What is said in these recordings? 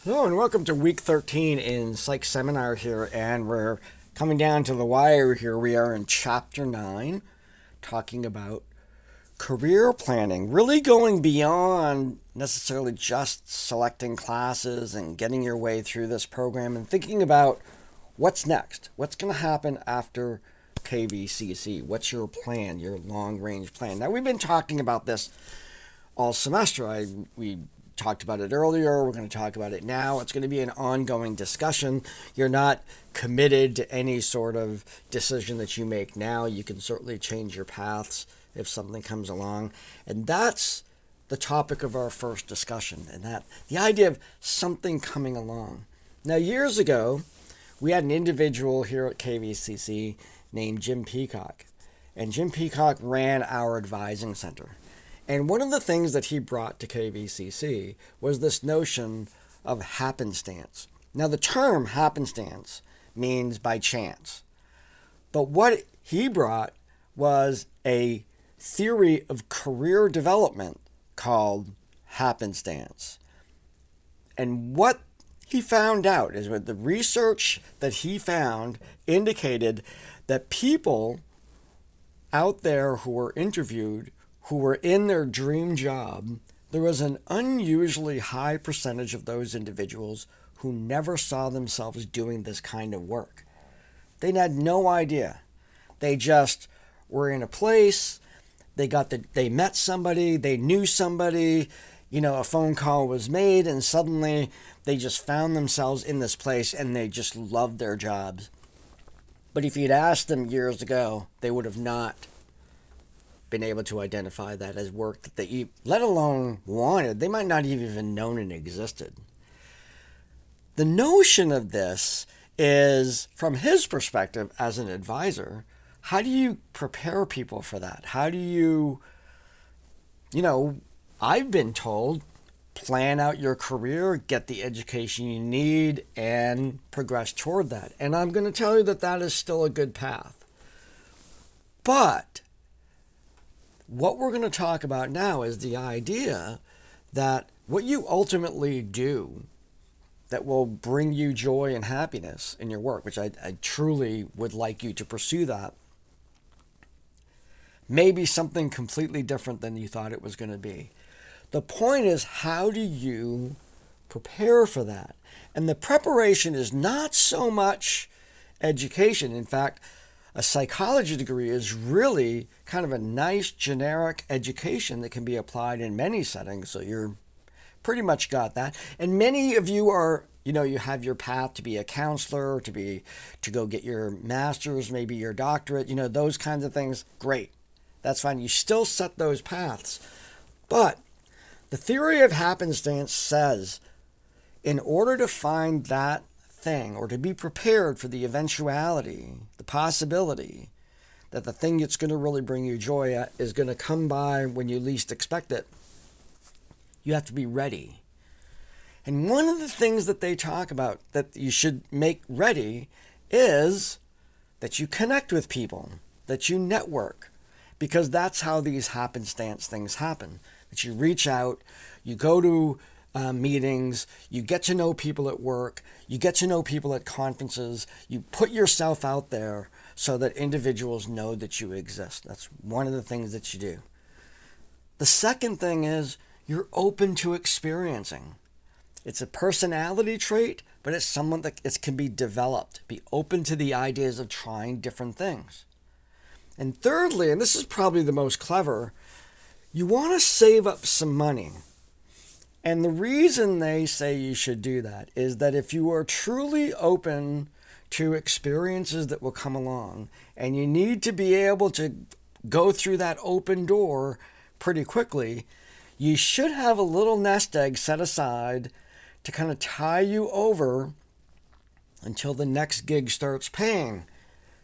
Hello and welcome to week 13 in Psych Seminar here, and we're coming down to the wire here. We are in chapter 9, talking about career planning, really going beyond necessarily just selecting classes and getting your way through this program and thinking about what's next, what's going to happen after KVCC, what's your plan, your long-range plan. Now, we've been talking about this all semester. We talked about it earlier. We're going to talk about it now. It's going to be an ongoing discussion. You're not committed to any sort of decision that you make now. You can certainly change your paths if something comes along. And that's the topic of our first discussion, and that the idea of something coming along. Now, years ago, we had an individual here at KVCC named Jim Peacock. And Jim Peacock ran our advising center. And one of the things that he brought to KVCC was this notion of happenstance. Now, the term happenstance means by chance. But what he brought was a theory of career development called happenstance. And what he found out is what the research that he found indicated that people out there who were interviewed who were in their dream job, there was an unusually high percentage of those individuals who never saw themselves doing this kind of work. They had no idea. They just were in a place, they met somebody, they knew somebody, a phone call was made, and suddenly they just found themselves in this place and they just loved their jobs. But if you'd asked them years ago, they would have not been able to identify that as work that they, let alone wanted. They might not have even known it existed. The notion of this is, from his perspective as an advisor, how do you prepare people for that? How do you, I've been told, plan out your career, get the education you need, and progress toward that. And I'm going to tell you that that is still a good path. But what we're going to talk about now is the idea that what you ultimately do that will bring you joy and happiness in your work, which I truly would like you to pursue that, may be something completely different than you thought it was going to be. The point is, how do you prepare for that? And the preparation is not so much education. In fact, a psychology degree is really kind of a nice generic education that can be applied in many settings. So you're pretty much got that. And many of you are, you have your path to be a counselor, to go get your master's, maybe your doctorate, those kinds of things. Great. That's fine. You still set those paths. But the theory of happenstance says, in order to find that thing, or to be prepared for the eventuality, the possibility that the thing that's going to really bring you joy is going to come by when you least expect it, you have to be ready. And one of the things that they talk about that you should make ready is that you connect with people, that you network, because that's how these happenstance things happen. That you reach out, you go to meetings, you get to know people at work, you get to know people at conferences, you put yourself out there so that individuals know that you exist. That's one of the things that you do. The second thing is you're open to experiencing. It's a personality trait, but it's someone that it can be developed. Be open to the ideas of trying different things. And thirdly, and this is probably the most clever, you want to save up some money. And the reason they say you should do that is that if you are truly open to experiences that will come along, and you need to be able to go through that open door pretty quickly, you should have a little nest egg set aside to kind of tie you over until the next gig starts paying.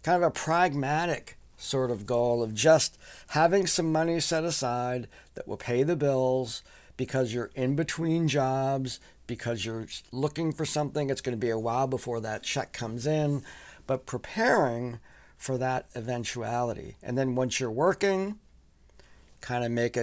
Kind of a pragmatic sort of goal of just having some money set aside that will pay the bills, because you're in between jobs, because you're looking for something. It's going to be a while before that check comes in, but preparing for that eventuality. And then once you're working, kind of make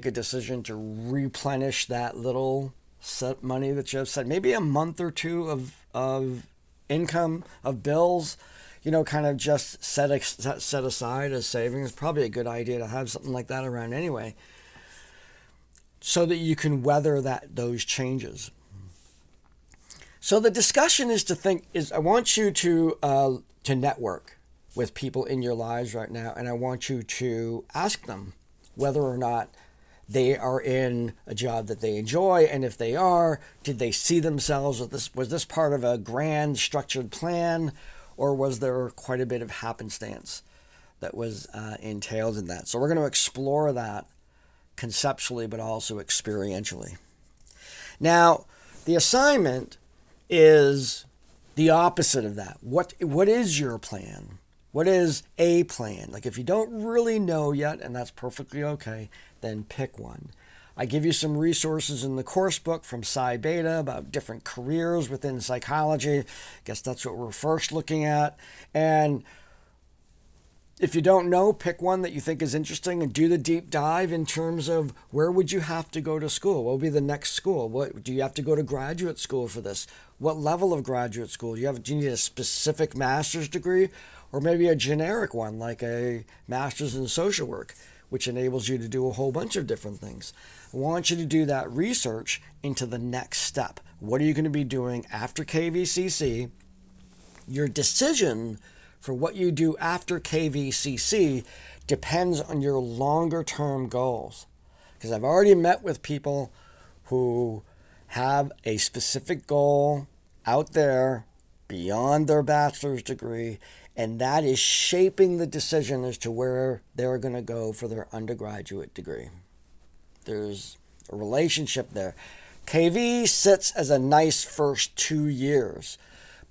a decision to replenish that little set money that you have set, maybe a month or two of income, of bills, kind of just set aside as savings. Probably a good idea to have something like that around anyway, so that you can weather those changes. So the discussion is I want you to network with people in your lives right now, and I want you to ask them whether or not they are in a job that they enjoy, and if they are, did they see themselves with this? Was this part of a grand structured plan, or was there quite a bit of happenstance that was entailed in that? So we're going to explore that conceptually, but also experientially. Now, the assignment is the opposite of that. What is your plan? What is a plan? Like, if you don't really know yet, and that's perfectly okay, then pick one. I give you some resources in the course book from Psi Beta about different careers within psychology. I guess that's what we're first looking at. And if you don't know, pick one that you think is interesting and do the deep dive in terms of where would you have to go to school? What will be the next school? What do you have to go to graduate school for this? What level of graduate school? Do you need a specific master's degree, or maybe a generic one like a master's in social work, which enables you to do a whole bunch of different things? I want you to do that research into the next step. What are you going to be doing after KVCC? Your decision for what you do after KVCC depends on your longer term goals. Because I've already met with people who have a specific goal out there beyond their bachelor's degree, and that is shaping the decision as to where they're going to go for their undergraduate degree. There's a relationship there. KV sits as a nice first 2 years,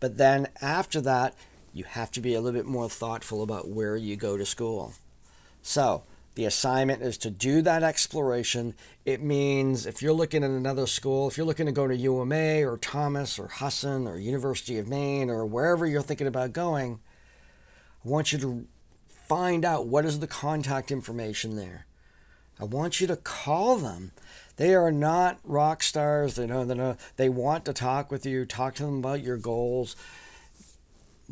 but then after that, you have to be a little bit more thoughtful about where you go to school. So the assignment is to do that exploration. It means if you're looking at another school, if you're looking to go to UMA or Thomas or Husson or University of Maine or wherever you're thinking about going, I want you to find out what is the contact information there. I want you to call them. They are not rock stars. They want to talk with you. Talk to them about your goals.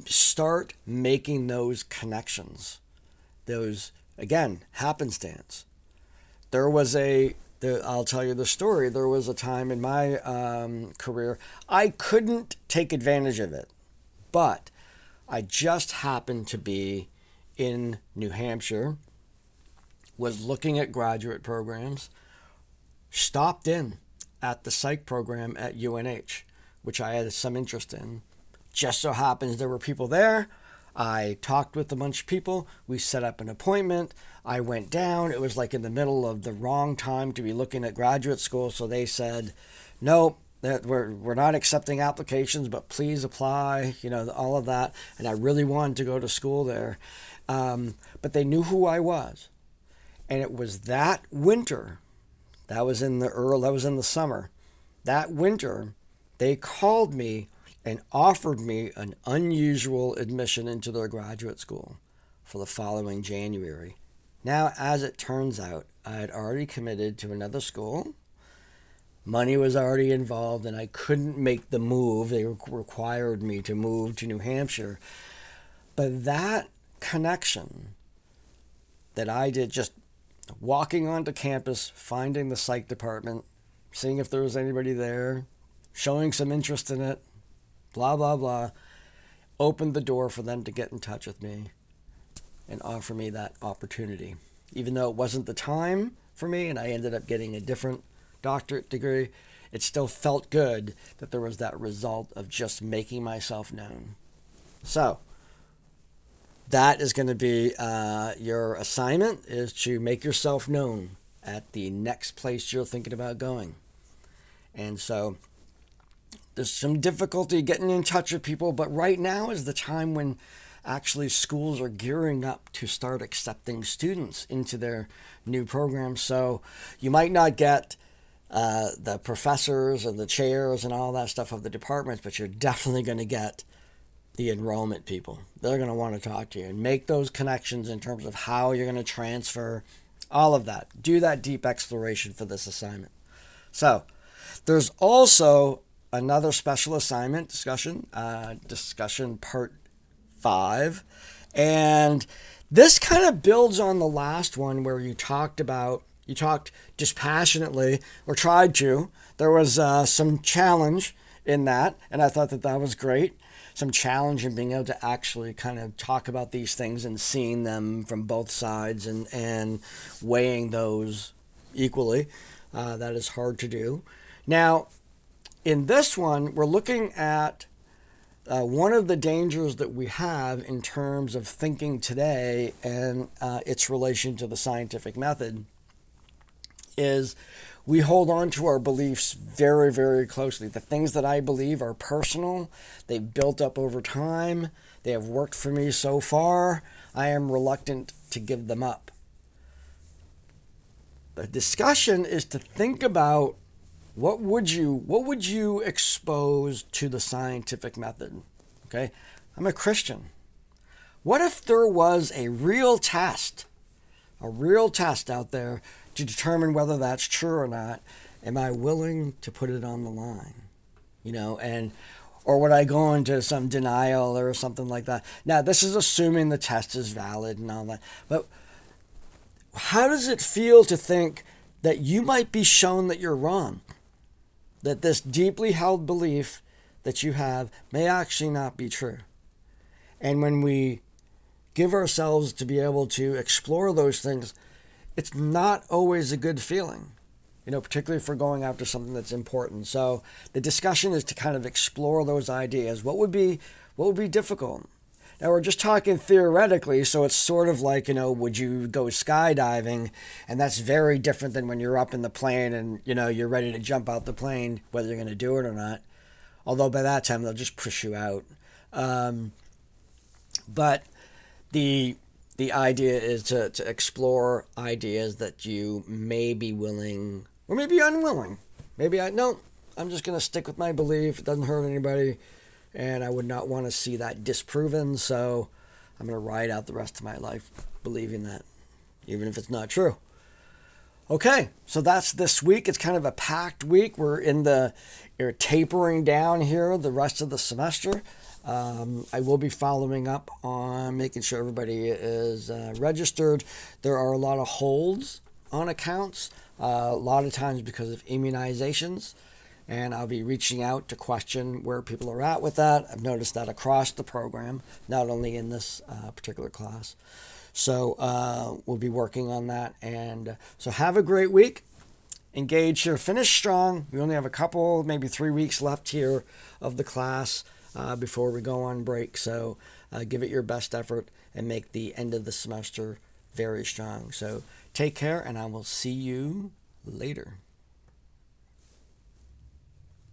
Start making those connections. Those, again, happenstance. I'll tell you the story. There was a time in my career I couldn't take advantage of it, but I just happened to be in New Hampshire, was looking at graduate programs, stopped in at the psych program at UNH, which I had some interest in. Just so happens there were people there. I talked with a bunch of people. We set up an appointment. I went down. It was like in the middle of the wrong time to be looking at graduate school. So they said, no, we're not accepting applications, but please apply, all of that. And I really wanted to go to school there. But they knew who I was. And it was that winter, that was in the summer. That winter, they called me and offered me an unusual admission into their graduate school for the following January. Now, as it turns out, I had already committed to another school. Money was already involved, and I couldn't make the move. They required me to move to New Hampshire. But that connection that I did, just walking onto campus, finding the psych department, seeing if there was anybody there, showing some interest in it, blah, blah, blah, opened the door for them to get in touch with me and offer me that opportunity. Even though it wasn't the time for me and I ended up getting a different doctorate degree, it still felt good that there was that result of just making myself known. So that is going to be your assignment, is to make yourself known at the next place you're thinking about going. And so there's some difficulty getting in touch with people, but right now is the time when actually schools are gearing up to start accepting students into their new programs. So you might not get the professors and the chairs and all that stuff of the departments, but you're definitely going to get the enrollment people. They're going to want to talk to you and make those connections in terms of how you're going to transfer, all of that. Do that deep exploration for this assignment. So There's also another special assignment discussion part 5. And this kind of builds on the last one where you talked dispassionately, or tried to. There was some challenge in that, and I thought that was great. Some challenge in being able to actually kind of talk about these things and seeing them from both sides and weighing those equally. That is hard to do. Now, in this one, we're looking at one of the dangers that we have in terms of thinking today and its relation to the scientific method is we hold on to our beliefs very, very closely. The things that I believe are personal. They've built up over time. They have worked for me so far. I am reluctant to give them up. The discussion is to think about what would you expose to the scientific method? Okay? I'm a Christian. What if there was a real test out there to determine whether that's true or not? Am I willing to put it on the line? Or would I go into some denial or something like that? Now, this is assuming the test is valid and all that. But how does it feel to think that you might be shown that you're wrong? That this deeply held belief that you have may actually not be true. And when we give ourselves to be able to explore those things, it's not always a good feeling, particularly if we're going after something that's important. So the discussion is to kind of explore those ideas. What would be difficult? Now, we're just talking theoretically, so it's sort of like, would you go skydiving? And that's very different than when you're up in the plane and, you're ready to jump out the plane, whether you're going to do it or not. Although by that time, they'll just push you out. But the idea is to explore ideas that you may be willing or maybe unwilling. I'm just going to stick with my belief. It doesn't hurt anybody. And I would not want to see that disproven, so I'm going to ride out the rest of my life believing that, even if it's not true. Okay, so that's this week. It's kind of a packed week. We're tapering down here the rest of the semester. I will be following up on making sure everybody is registered. There are a lot of holds on accounts, a lot of times because of immunizations. And I'll be reaching out to question where people are at with that. I've noticed that across the program, not only in this particular class. So we'll be working on that. And so have a great week. Engage here. Finish strong. We only have a couple, maybe 3 weeks left here of the class before we go on break. So give it your best effort and make the end of the semester very strong. So take care, and I will see you later.